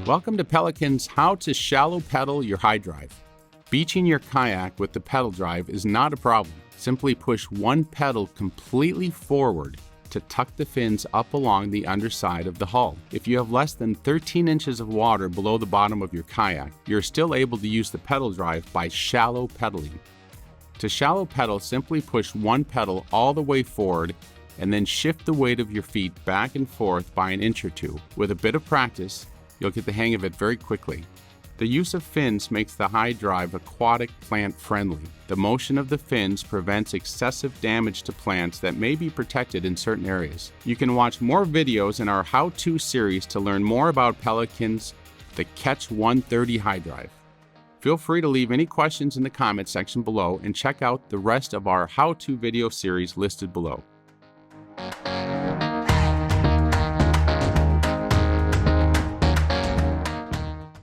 Welcome to Pelican's How to Shallow Pedal Your HyDryve. Beaching your kayak with the pedal drive is not a problem. Simply push one pedal completely forward to tuck the fins up along the underside of the hull. If you have less than 13 inches of water below the bottom of your kayak, you're still able to use the pedal drive by shallow pedaling. To shallow pedal, simply push one pedal all the way forward and then shift the weight of your feet back and forth by an inch or two. With a bit of practice, you'll get the hang of it very quickly. The use of fins makes the HyDryve aquatic plant friendly. The motion of the fins prevents excessive damage to plants that may be protected in certain areas. You can watch more videos in our how-to series to learn more about Pelican's the Catch 130 HyDryve. Feel free to leave any questions in the comment section below and check out the rest of our how-to video series listed below.